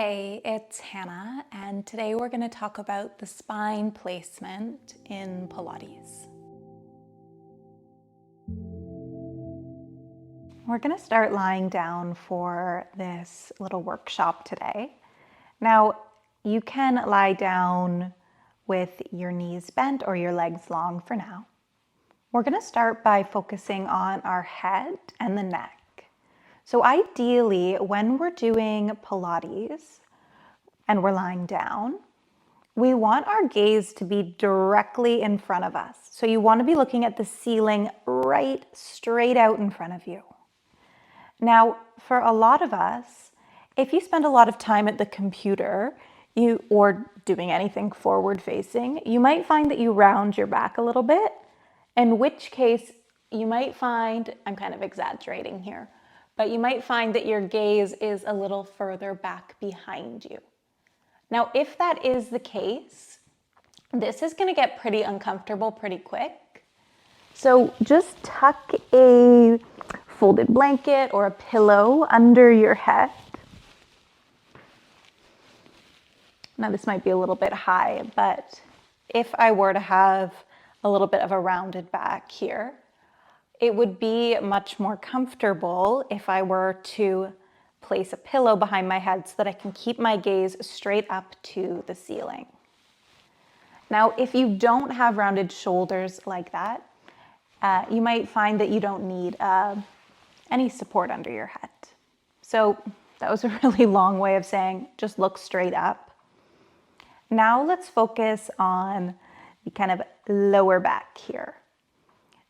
Hey, it's Hannah, and today we're going to talk about the spine placement in Pilates. We're going to start lying down for this little workshop today. Now, you can lie down with your knees bent or your legs long for now. We're going to start by focusing on our head and the neck. So ideally, when we're doing Pilates and we're lying down, we want our gaze to be directly in front of us. So you want to be looking at the ceiling right straight out in front of you. Now, for a lot of us, if you spend a lot of time at the computer or doing anything forward facing, you might find that you round your back a little bit, in which case you might find, I'm kind of exaggerating here, but you might find that your gaze is a little further back behind you. Now, if that is the case, this is going to get pretty uncomfortable pretty quick. So just tuck a folded blanket or a pillow under your head. Now, this might be a little bit high, but if I were to have a little bit of a rounded back here, it would be much more comfortable if I were to place a pillow behind my head so that I can keep my gaze straight up to the ceiling. Now, if you don't have rounded shoulders like that, you might find that you don't need any support under your head. So that was a really long way of saying just look straight up. Now let's focus on the kind of lower back here.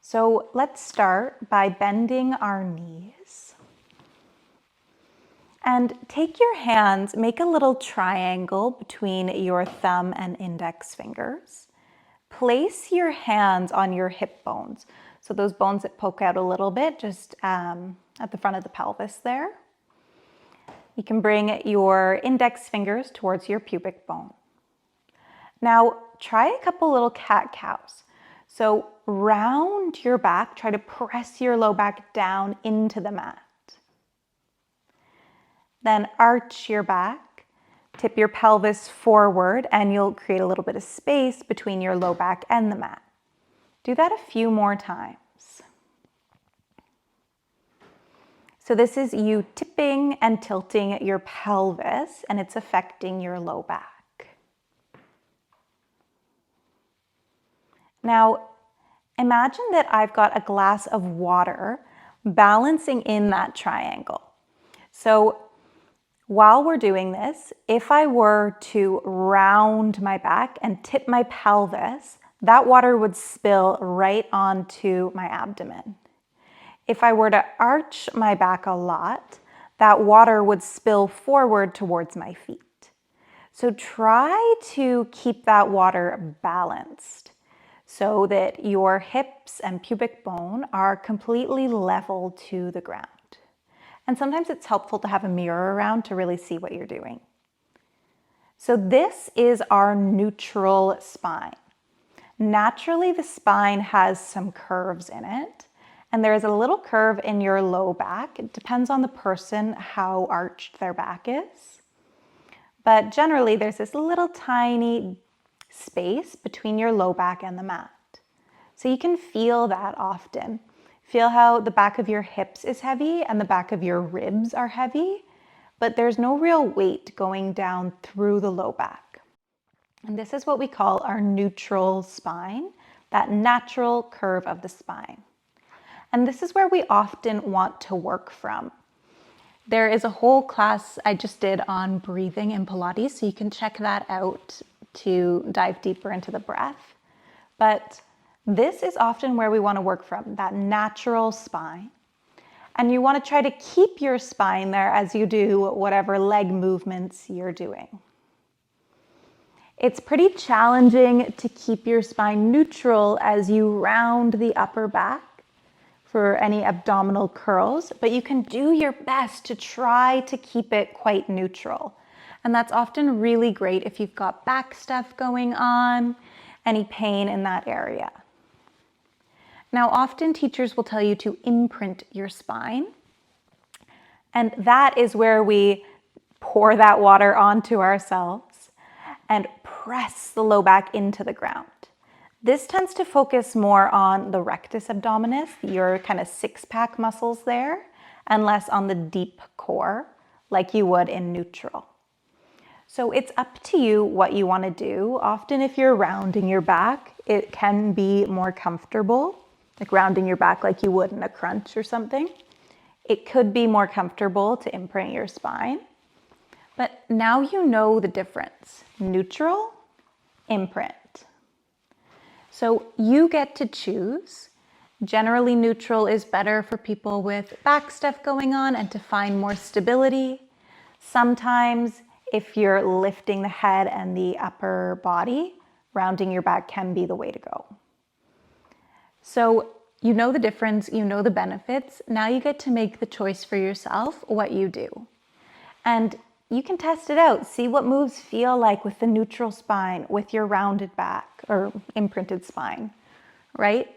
So let's start by bending our knees. And take your hands, make a little triangle between your thumb and index fingers. Place your hands on your hip bones. So those bones that poke out a little bit, just at the front of the pelvis there. You can bring your index fingers towards your pubic bone. Now try a couple little cat-cows. So round your back, try to press your low back down into the mat. Then arch your back, tip your pelvis forward, and you'll create a little bit of space between your low back and the mat. Do that a few more times. So this is you tipping and tilting your pelvis, and it's affecting your low back. Now, imagine that I've got a glass of water balancing in that triangle. So while we're doing this, if I were to round my back and tip my pelvis, that water would spill right onto my abdomen. If I were to arch my back a lot, that water would spill forward towards my feet. So try to keep that water balanced so that your hips and pubic bone are completely level to the ground. And sometimes it's helpful to have a mirror around to really see what you're doing. So this is our neutral spine. Naturally, the spine has some curves in it, and there is a little curve in your low back. It depends on the person how arched their back is. But generally, there's this little tiny space between your low back and the mat. So you can feel that often. Feel how the back of your hips is heavy and the back of your ribs are heavy, but there's no real weight going down through the low back. And this is what we call our neutral spine, that natural curve of the spine. And this is where we often want to work from. There is a whole class I just did on breathing in Pilates, so you can check that out to dive deeper into the breath. But this is often where we want to work from, that natural spine. And you want to try to keep your spine there as you do whatever leg movements you're doing. It's pretty challenging to keep your spine neutral as you round the upper back for any abdominal curls, but you can do your best to try to keep it quite neutral. And that's often really great if you've got back stuff going on, any pain in that area. Now, often teachers will tell you to imprint your spine. And that is where we pour that water onto ourselves, and press the low back into the ground. This tends to focus more on the rectus abdominis, your kind of six-pack muscles there, and less on the deep core, like you would in neutral. So it's up to you what you want to do. Often if you're rounding your back, it can be more comfortable, like rounding your back like you would in a crunch or something. It could be more comfortable to imprint your spine. But now you know the difference. Neutral, imprint. So you get to choose. Generally, neutral is better for people with back stuff going on and to find more stability. Sometimes if you're lifting the head and the upper body, rounding your back can be the way to go. So you know the difference, you know the benefits. Now you get to make the choice for yourself what you do. And you can test it out. See what moves feel like with the neutral spine, with your rounded back or imprinted spine, right?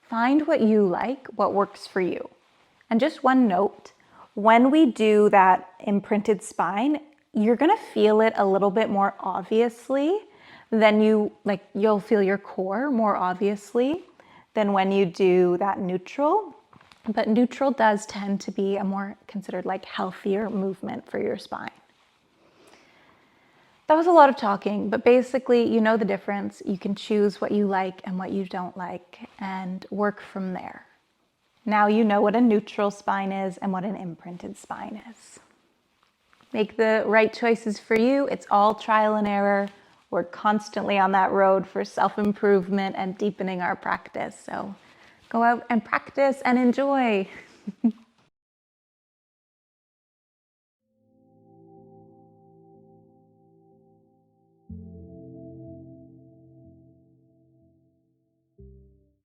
Find what you like, what works for you. And just one note, when we do that imprinted spine, you're gonna feel it a little bit more obviously than you'll feel your core more obviously than when you do that neutral. But neutral does tend to be a more considered like healthier movement for your spine. That was a lot of talking, but basically you know the difference. You can choose what you like and what you don't like and work from there. Now you know what a neutral spine is and what an imprinted spine is. Make the right choices for you. It's all trial and error. We're constantly on that road for self-improvement and deepening our practice. So go out and practice and enjoy.